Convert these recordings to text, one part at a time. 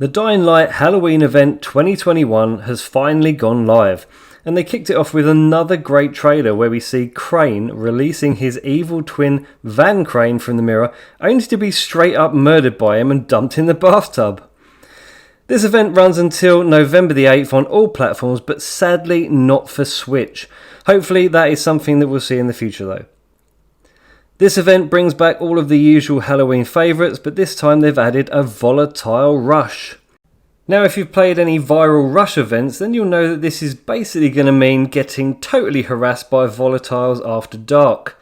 The Dying Light Halloween event 2021 has finally gone live, and they kicked it off with another great trailer where we see Crane releasing his evil twin Van Crane from the mirror, only to be straight up murdered by him and dumped in the bathtub. This event runs until November the 8th on all platforms, but sadly not for Switch. Hopefully that is something that we'll see in the future though. This event brings back all of the usual Halloween favourites, but this time they've added a Volatile Rush. Now if you've played any viral rush events, then you'll know that this is basically going to mean getting totally harassed by volatiles after dark.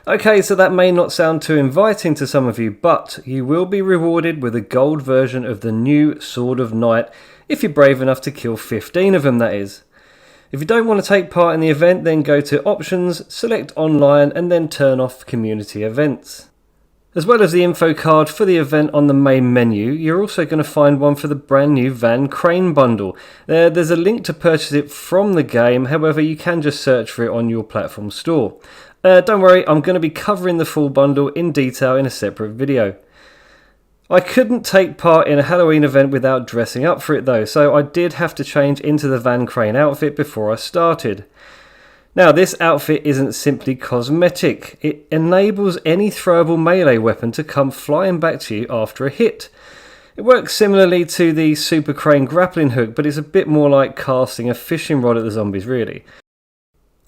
Okay, so that may not sound too inviting to some of you, but you will be rewarded with a gold version of the new Sword of Night, if you're brave enough to kill 15 of them, that is. If you don't want to take part in the event, then go to Options, select Online, and then turn off Community Events. As well as the info card for the event on the main menu, you're also going to find one for the brand new Van Crane bundle. There's a link to purchase it from the game, however you can just search for it on your platform store. Don't worry, I'm going to be covering the full bundle in detail in a separate video. I couldn't take part in a Halloween event without dressing up for it though, so I did have to change into the Van Crane outfit before I started. Now this outfit isn't simply cosmetic, it enables any throwable melee weapon to come flying back to you after a hit. It works similarly to the Super Crane grappling hook, but it's a bit more like casting a fishing rod at the zombies really.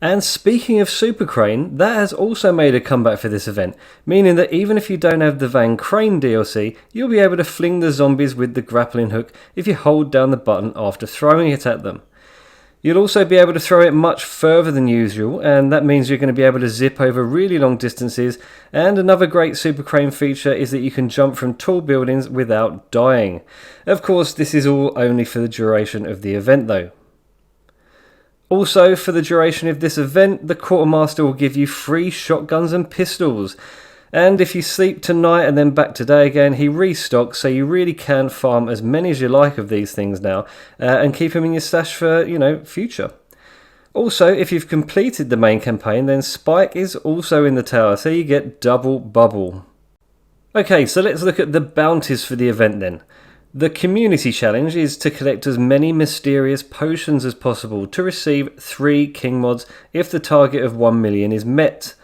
And speaking of Super Crane, that has also made a comeback for this event, meaning that even if you don't have the Van Crane DLC, you'll be able to fling the zombies with the grappling hook if you hold down the button after throwing it at them. You'll also be able to throw it much further than usual, and that means you're going to be able to zip over really long distances, and another great Super Crane feature is that you can jump from tall buildings without dying. Of course, this is all only for the duration of the event though. Also, for the duration of this event, the quartermaster will give you free shotguns and pistols. And if you sleep tonight and then back today again, he restocks, so you really can farm as many as you like of these things now, and keep them in your stash for, future. Also, if you've completed the main campaign, then Spike is also in the tower, so you get double bubble. Okay, so let's look at the bounties for the event then. The community challenge is to collect as many mysterious potions as possible to receive 3 king mods if the target of 1 million is met.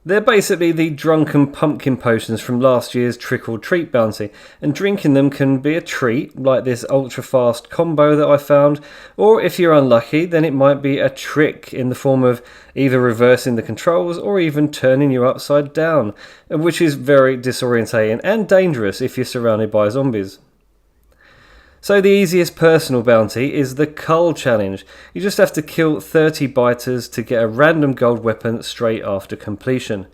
They're basically the drunken pumpkin potions from last year's trick or treat bounty, and drinking them can be a treat, like this ultra fast combo that I found, or if you're unlucky then it might be a trick in the form of either reversing the controls or even turning you upside down, which is very disorientating and dangerous if you're surrounded by zombies. So the easiest personal bounty is the Cull challenge. You just have to kill 30 biters to get a random gold weapon straight after completion.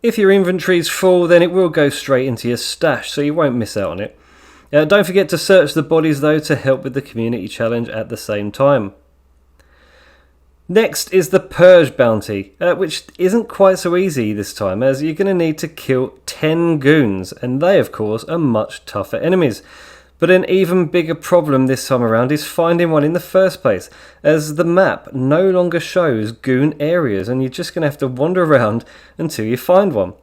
If your inventory's full, then it will go straight into your stash, so you won't miss out on it. Don't forget to search the bodies though to help with the community challenge at the same time. Next is the Purge bounty, which isn't quite so easy this time, as you're going to need to kill 10 goons, and they of course are much tougher enemies. But an even bigger problem this time around is finding one in the first place, as the map no longer shows goon areas and you're just going to have to wander around until you find one.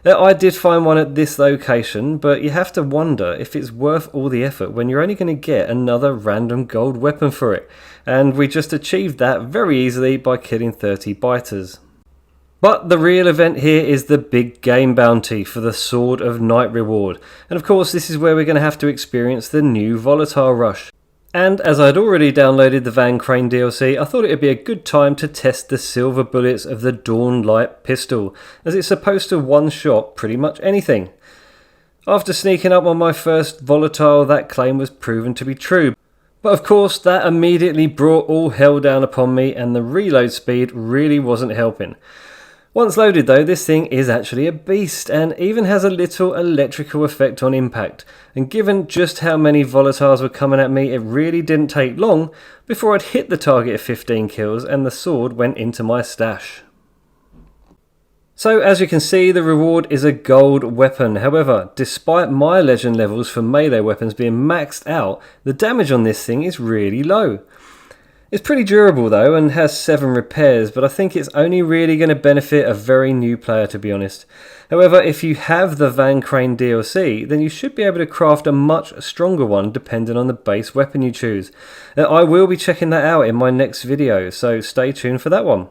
Now, I did find one at this location, but you have to wonder if it's worth all the effort when you're only going to get another random gold weapon for it. And we just achieved that very easily by killing 30 biters. But the real event here is the big game bounty for the Sword of Night reward, and of course this is where we're going to have to experience the new Volatile Rush. And as I'd already downloaded the Van Crane DLC, I thought it would be a good time to test the silver bullets of the Dawn Light pistol, as it's supposed to one-shot pretty much anything. After sneaking up on my first Volatile, that claim was proven to be true. But of course that immediately brought all hell down upon me, and the reload speed really wasn't helping. Once loaded though, this thing is actually a beast and even has a little electrical effect on impact, and given just how many volatiles were coming at me, it really didn't take long before I'd hit the target of 15 kills and the sword went into my stash. So as you can see, the reward is a gold weapon. However, despite my legend levels for melee weapons being maxed out, the damage on this thing is really low. It's pretty durable though and has 7 repairs, but I think it's only really going to benefit a very new player, to be honest. However, if you have the Van Crane DLC, then you should be able to craft a much stronger one depending on the base weapon you choose. I will be checking that out in my next video, so stay tuned for that one.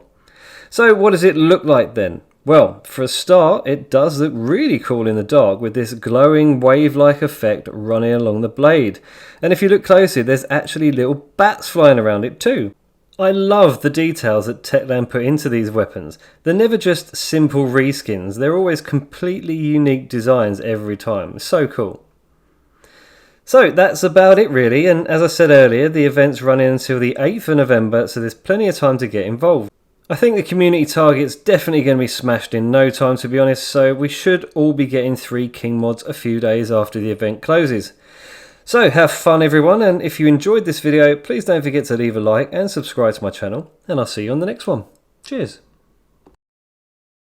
So what does it look like then? Well, for a start, it does look really cool in the dark with this glowing wave-like effect running along the blade. And if you look closely, there's actually little bats flying around it too. I love the details that Techland put into these weapons. They're never just simple reskins, they're always completely unique designs every time. It's so cool. So that's about it really, and as I said earlier, the event's running until the 8th of November, so there's plenty of time to get involved. I think the community target's definitely going to be smashed in no time, to be honest, so we should all be getting 3 King mods a few days after the event closes. So have fun everyone, and if you enjoyed this video, please don't forget to leave a like and subscribe to my channel, and I'll see you on the next one. Cheers.